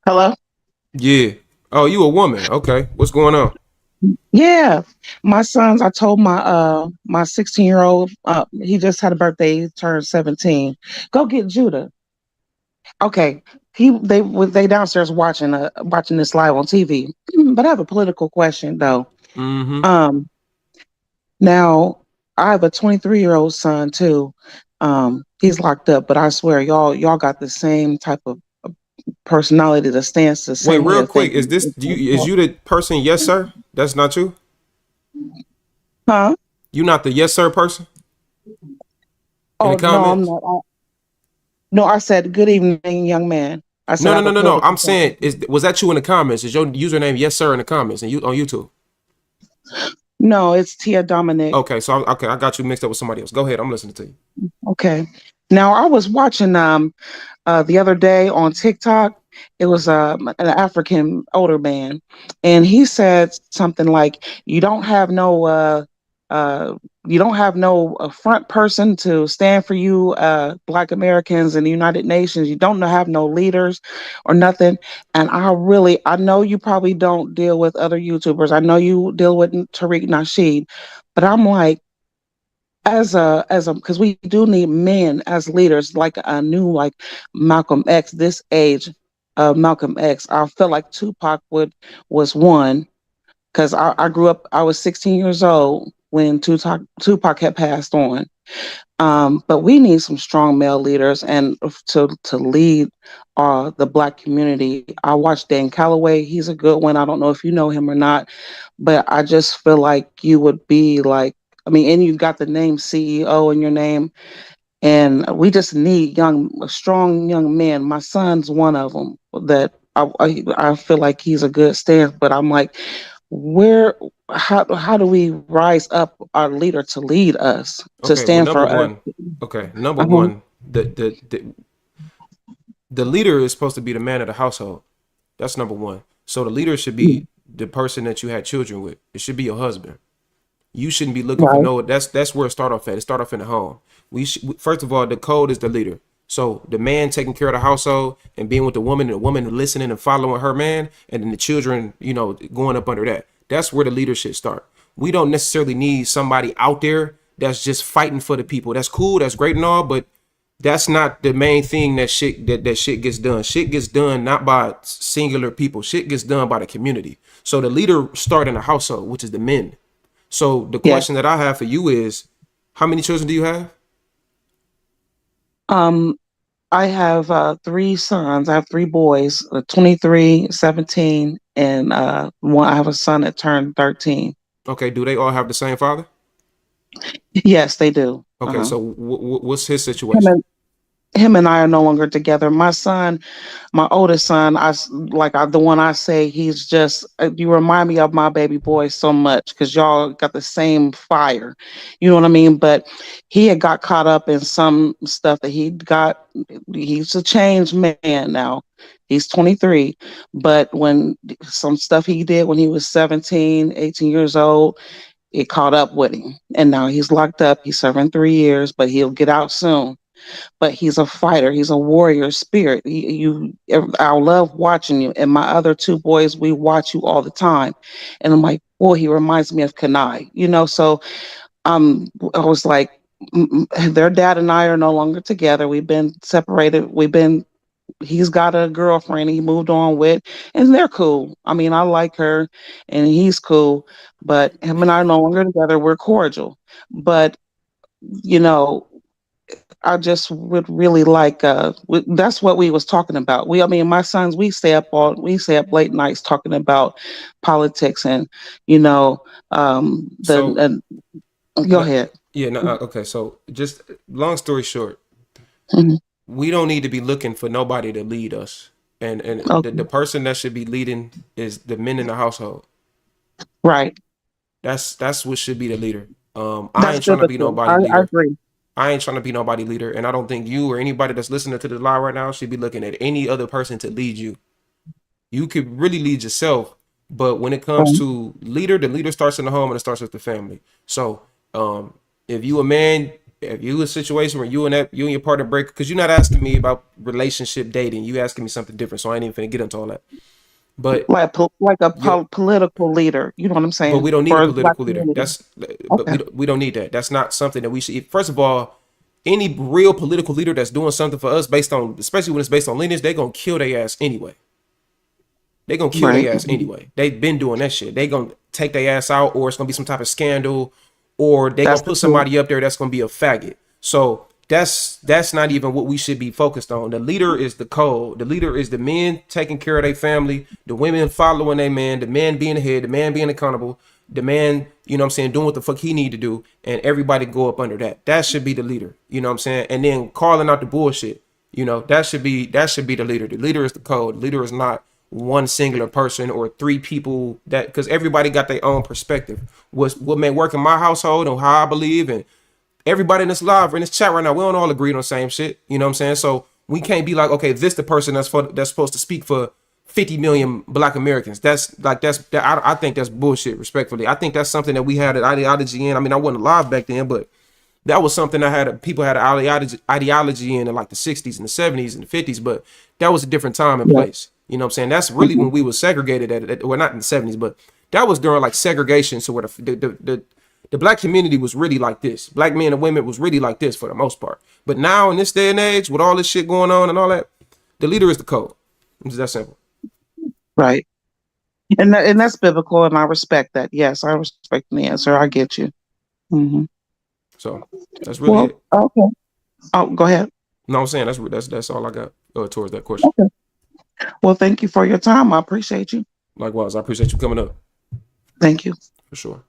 Hello? Yeah. Oh, you a woman. Okay. What's going on? Yeah. My sons, I told my 16-year-old, he just had a birthday, he turned 17. Go get Judah. Okay. They downstairs watching this live on TV. But I have a political question though. Mm-hmm. Um now I have a 23-year-old son too. He's locked up, but I swear y'all got the same type of personality that stands the Wait, same way real as they quick. Is do. this you? Is you the person? Yes, sir. That's not you. Huh? You not the yes, sir person in the Oh no, I'm comments. not. No, I said, good evening, young man. I said, No, I no, have no, a no, no. political I'm saying, question. was that you in the comments? Is your username yes, sir in the comments and you on YouTube? No, it's Tia Dominic. Okay, so okay, I got you mixed up with somebody else. Go ahead. I'm listening to you. Okay. Now, I was watching the other day on TikTok. It was an African older man, and he said something like, uh, you don't have no front person to stand for you, Black Americans in the United Nations. You don't have no leaders or nothing." And I know you probably don't deal with other YouTubers. I know you deal with Tariq Nasheed, but I'm like, because we do need men as leaders, like a new like Malcolm X, this age of Malcolm X. I felt like Tupac would was one, because I grew up, I was 16 years old when Tupac had passed on. But we need some strong male leaders and to lead the Black community. I watched Dan Calloway. He's a good one. I don't know if you know him or not, but I just feel like you would be like, I mean, and you got the name CEO in your name, and we just need strong young men. My son's one of them that I feel like he's a good stance, but I'm like, where, how do we rise up our leader to lead us, to Okay. Well, stand number for us? one. Okay. Number Uh-huh. one. The leader is supposed to be the man of the household. That's number one. So the leader should Yeah. be the person that you had children with. It should be your husband. You shouldn't be looking for Right. no. That's where it start off at. It start off in the home. First of all, the code is the leader. So the man taking care of the household and being with the woman, and the woman listening and following her man, and then the children, going up under that. That's where the leadership start. We don't necessarily need somebody out there that's just fighting for the people. That's cool. That's great and all, but that's not the main thing that shit gets done. Shit gets done not by singular people. Shit gets done by the community. So the leader start in the household, which is the men. So the Yeah. question that I have for you is, how many children do you have? Um, I have three sons. I have three boys, 23, 17, and one. I have a son that turned 13. Okay, do they all have the same father? Yes, they do. Okay, Uh-huh. so what's his Him situation? and him and I are no longer together. My son, my oldest son, the one I say, he's just, you remind me of my baby boy so much because y'all got the same fire. You know what I mean? But he had got caught up in some stuff that he's a changed man now. He's 23. But when some stuff he did when he was 17, 18 years old, it caught up with him. And now he's locked up. He's serving 3 years, but he'll get out soon. But he's a fighter. He's a warrior spirit. I love watching you. And my other two boys, we watch you all the time. And I'm like, boy, he reminds me of Kanai. So I was like, their dad and I are no longer together. We've been separated. He's got a girlfriend he moved on with, and they're cool. I mean, I like her, and he's cool. But him and I are no longer together. We're cordial. But you know, I just would really like that's what we was talking about. I mean, my sons, we stay up late nights talking about politics and you know the So, go ahead. yeah, no, okay. So, just long story short, Mhm. we don't need to be looking for nobody to lead us, and the Okay. person that should be leading is the men in the household. Right. That's what should be the leader. I That's ain't trying to be biblical. nobody I leader. agree. I ain't trying to be nobody leader, and I don't think you or anybody that's listening to the live right now should be looking at any other person to lead you. You could really lead yourself, but when it comes Um, to leader, the leader starts in the home and it starts with the family. So, if you a man, if you a situation where you and your partner break, because you're not asking me about relationship dating, you asking me something different. So I ain't even finna get into all that. But like a you political leader. You know what I'm but saying? we don't need a For Black political leader. community. That's but Okay. we don't need that. That's not something that we should. First of all, any real political leader that's doing something for us based on, especially when it's based on lineage, they gonna kill their ass anyway. They gonna kill Right. their ass anyway. They've been doing that shit. They gonna take their ass out, or it's gonna be some type of scandal, or they gonna That's the put truth. somebody up there that's gonna be a faggot. So that's not even what we should be focused on. The leader is the code. The leader is the men taking care of their family, the women following their man, the man being the head, the man being accountable, the man, you know what I'm saying, doing what the fuck he need to do, and everybody go up under that. That should be the leader. You know what I'm saying? And then calling out the bullshit. You know, that should be the leader. The leader is the code. The leader is not one singular person or three people, that because everybody got their own perspective. What may work in my household and how I believe, and everybody in this live in this chat right now, we don't all agree on the same shit. You know what I'm saying? So we can't be like, okay, this the person that's supposed to speak for 50 million Black Americans. I think that's bullshit. Respectfully, I think that's something that we had an ideology in. I mean, I wasn't alive back then, but that was something that people had an ideology in like the 60s and the 70s and the 50s, but that was a different time and Yeah. place. You know what I'm saying? That's really Mhm. when we was segregated well, not in the 70s, but that was during like segregation. So where the Black community was really like this. Black men and women was really like this for the most part. But now in this day and age, with all this shit going on and all that, the leader is the code. It's that simple. Right. And that's biblical, and I respect that. Yes, I respect the answer. I get you. Hmm. So that's really Well, it. okay. Oh, go ahead. No, I'm saying that's all I got towards that question. Okay. Well, thank you for your time. I appreciate you. Likewise, I appreciate you coming up Thank you. for sure.